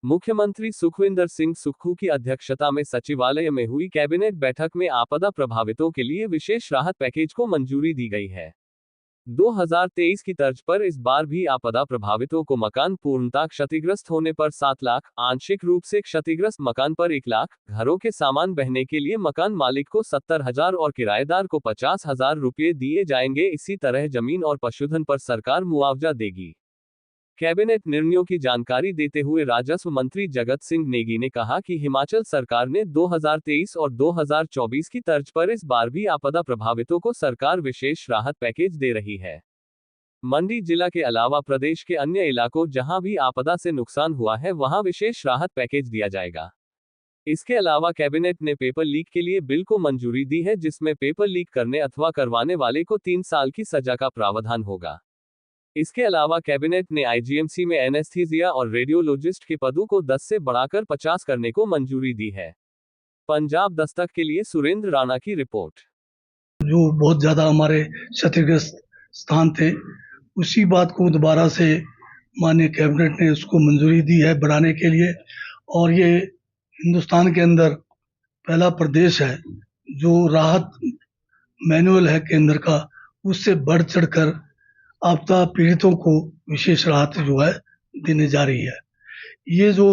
मुख्यमंत्री सुखविंदर सिंह सुक्खू की अध्यक्षता में सचिवालय में हुई कैबिनेट बैठक में आपदा प्रभावितों के लिए विशेष राहत पैकेज को मंजूरी दी गई है। 2023 की तर्ज पर इस बार भी आपदा प्रभावितों को मकान पूर्णतः क्षतिग्रस्त होने पर 7 लाख, आंशिक रूप से क्षतिग्रस्त मकान पर 1 लाख, घरों के सामान बहने के लिए मकान मालिक को 70,000 और किराएदार को 50,000 रुपये दिए जाएंगे। इसी तरह जमीन और पशुधन पर सरकार मुआवजा देगी। कैबिनेट निर्णयों की जानकारी देते हुए राजस्व मंत्री जगत सिंह नेगी ने कहा कि हिमाचल सरकार ने 2023 और 2024 की तर्ज पर इस बार भी आपदा प्रभावितों को सरकार विशेष राहत पैकेज दे रही है। मंडी जिला के अलावा प्रदेश के अन्य इलाकों जहां भी आपदा से नुकसान हुआ है वहां विशेष राहत पैकेज दिया जाएगा। इसके अलावा कैबिनेट ने पेपर लीक के लिए बिल को मंजूरी दी है, जिसमें पेपर लीक करने अथवा करवाने वाले को 3 साल की सजा का प्रावधान होगा। इसके अलावा कैबिनेट ने आईजीएमसी में एनेस्थीसिया और रेडियोलॉजिस्ट के पदों को 10 से बढ़ाकर 50 करने को मंजूरी दी है। पंजाब दस्तक के लिए सुरेंद्र राणा की रिपोर्ट। जो बहुत ज़्यादा हमारे क्षतिग्रस्त स्थान थे, उसी बात को दोबारा से माननीय कैबिनेट ने उसको मंजूरी दी है बढ़ाने के लिए। और ये हिंदुस्तान के अंदर पहला प्रदेश है जो राहत मैनुअल है केंद्र का, उससे बढ़ चढ़कर आपदा पीड़ितों को विशेष राहत जो है देने जा रही है। ये जो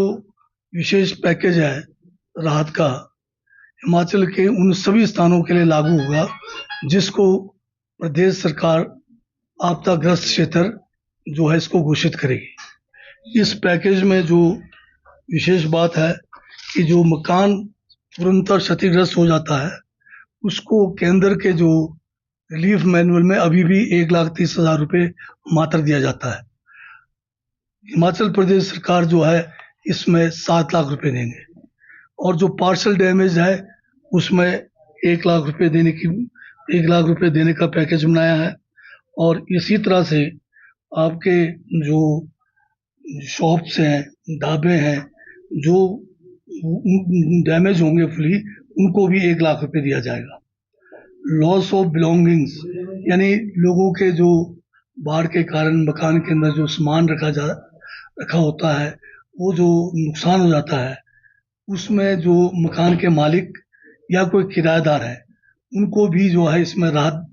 विशेष पैकेज है राहत का, हिमाचल के उन सभी स्थानों के लिए लागू होगा जिसको प्रदेश सरकार आपदाग्रस्त क्षेत्र जो है इसको घोषित करेगी। इस पैकेज में जो विशेष बात है कि जो मकान पूर्णतः क्षतिग्रस्त हो जाता है उसको केंद्र के जो रिलीफ मैनुअल में अभी भी 1,30,000 रुपये मात्र दिया जाता है। हिमाचल प्रदेश सरकार जो है इसमें 7 लाख रुपए देंगे और जो पार्शल डैमेज है उसमें 1 लाख रुपए देने का पैकेज बनाया है। और इसी तरह से आपके जो शॉप्स हैं, ढाबे हैं, जो डैमेज होंगे फुली, उनको भी 1 लाख रुपए दिया जाएगा। लॉस ऑफ बिलोंगिंग्स यानी लोगों के जो बाढ़ के कारण मकान के अंदर जो सामान रखा होता है, वो जो नुकसान हो जाता है, उसमें जो मकान के मालिक या कोई किराएदार है उनको भी जो है इसमें राहत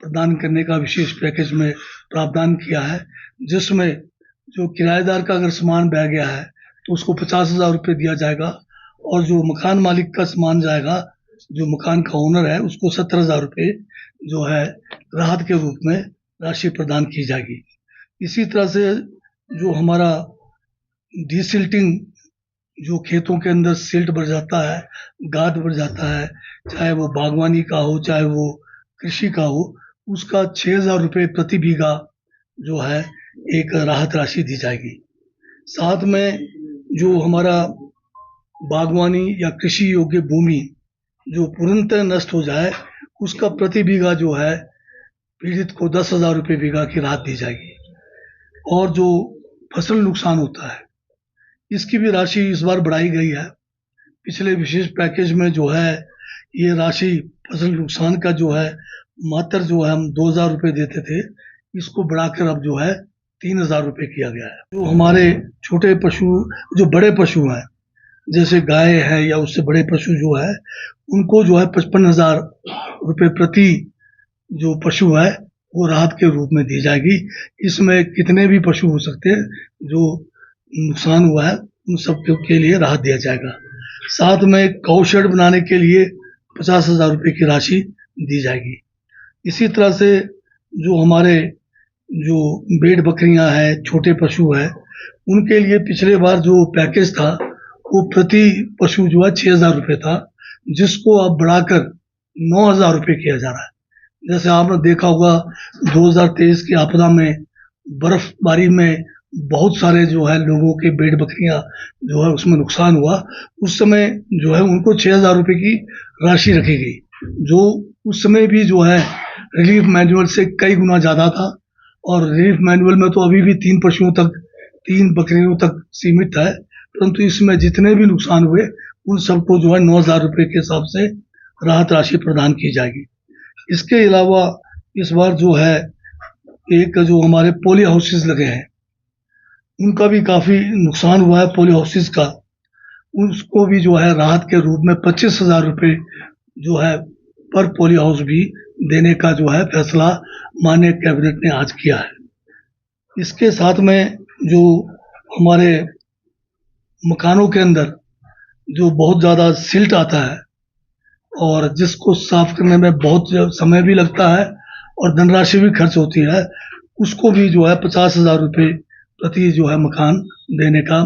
प्रदान करने का विशेष पैकेज में प्रावधान किया है, जिसमें जो किराएदार का अगर सामान बह गया है तो उसको 50,000 रुपये दिया जाएगा और जो मकान मालिक का सामान जाएगा, जो मकान का ओनर है, उसको 70,000 रुपये जो है राहत के रूप में राशि प्रदान की जाएगी। इसी तरह से जो हमारा डीसिल्टिंग, जो खेतों के अंदर सिल्ट बढ़ जाता है, गाद बढ़ जाता है, चाहे वो बागवानी का हो चाहे वो कृषि का हो, उसका 6,000 रुपये प्रति बीघा जो है एक राहत राशि दी जाएगी। साथ में जो हमारा बागवानी या कृषि योग्य भूमि जो पूर्णतः नष्ट हो जाए, उसका प्रति बीघा जो है पीड़ित को 10,000 रुपये बीघा की राहत दी जाएगी। और जो फसल नुकसान होता है इसकी भी राशि इस बार बढ़ाई गई है। पिछले विशेष पैकेज में जो है ये राशि फसल नुकसान का जो है मात्र जो है हम 2,000 रुपये देते थे, इसको बढ़ाकर अब जो है 3,000 रुपये किया गया है। जो हमारे छोटे पशु, जो बड़े पशु हैं जैसे गाय है या उससे बड़े पशु जो है, उनको जो है 55,000 रुपये प्रति जो पशु है वो राहत के रूप में दी जाएगी। इसमें कितने भी पशु हो सकते हैं जो नुकसान हुआ है उन सब के लिए राहत दिया जाएगा। साथ में गौ शेड बनाने के लिए 50,000 रुपये की राशि दी जाएगी। इसी तरह से जो हमारे जो भेड़ बकरियां हैं, छोटे पशु हैं, उनके लिए पिछले बार जो पैकेज था वो प्रति पशु जो है 6,000 रुपये था, जिसको अब बढ़ाकर 9,000 रुपये किया जा रहा है। जैसे आपने देखा होगा 2023 की आपदा में बर्फबारी में बहुत सारे जो है लोगों के भेड़ बकरियां जो है उसमें नुकसान हुआ, उस समय जो है उनको 6,000 रुपये की राशि रखी गई, जो उस समय भी जो है रिलीफ मैनुअल से कई गुना ज़्यादा था। और रिलीफ मैनुअल में तो अभी भी 3 बकरियों तक सीमित है, परंतु इसमें जितने भी नुकसान हुए उन सबको जो है 9,000 रुपये के हिसाब से राहत राशि प्रदान की जाएगी। इसके अलावा इस बार जो है एक जो हमारे पोली हाउसेस लगे हैं, उनका भी काफ़ी नुकसान हुआ है पोलियो हाउसेस का, उसको भी जो है राहत के रूप में 25,000 रुपये जो है पर पोलियो हाउस भी देने का जो है फैसला माननीय कैबिनेट ने आज किया है। इसके साथ में जो हमारे मकानों के अंदर जो बहुत ज़्यादा सिल्ट आता है और जिसको साफ करने में बहुत समय भी लगता है और धनराशि भी खर्च होती है, उसको भी जो है 50,000 रुपये प्रति जो है मकान देने का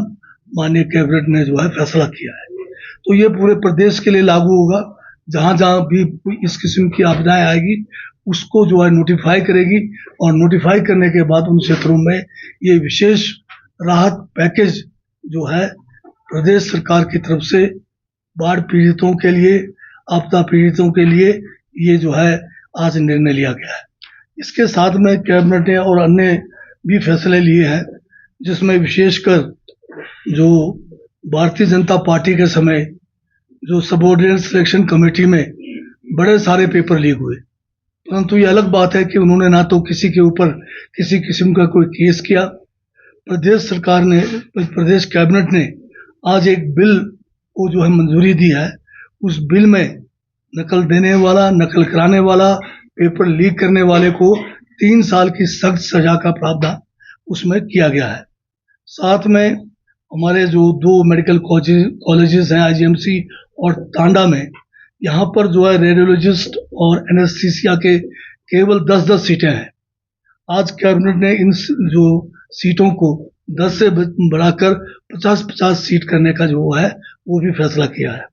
माननीय कैबिनेट ने जो है फैसला किया है। तो ये पूरे प्रदेश के लिए लागू होगा। जहाँ जहाँ भी इस किस्म की आपदाएं आएगी उसको जो है नोटिफाई करेगी और नोटिफाई करने के बाद उन क्षेत्रों में ये विशेष राहत पैकेज जो है प्रदेश सरकार की तरफ से बाढ़ पीड़ितों के लिए, आपदा पीड़ितों के लिए ये जो है आज निर्णय लिया गया है। इसके साथ में कैबिनेट ने और अन्य भी फैसले लिए हैं, जिसमें विशेषकर जो भारतीय जनता पार्टी के समय जो सबऑर्डिनेट सिलेक्शन कमेटी में बड़े सारे पेपर लीक हुए, परंतु ये अलग बात है कि उन्होंने ना तो किसी के ऊपर किसी किस्म का कोई केस किया। प्रदेश सरकार ने, प्रदेश कैबिनेट ने आज एक बिल को जो है मंजूरी दी है। उस बिल में नकल देने वाला, नकल कराने वाला, पेपर लीक करने वाले को 3 साल की सख्त सजा का प्रावधान उसमें किया गया है। साथ में हमारे जो 2 मेडिकल कॉलेजेस हैं आईजीएमसी और टांडा में, यहाँ पर जो है रेडियोलॉजिस्ट और एनेस्थीसिया के केवल 10-10 सीटें हैं। आज कैबिनेट ने इन जो सीटों को 10 से बढ़ाकर 50-50 सीट करने का जो है वो भी फैसला किया है।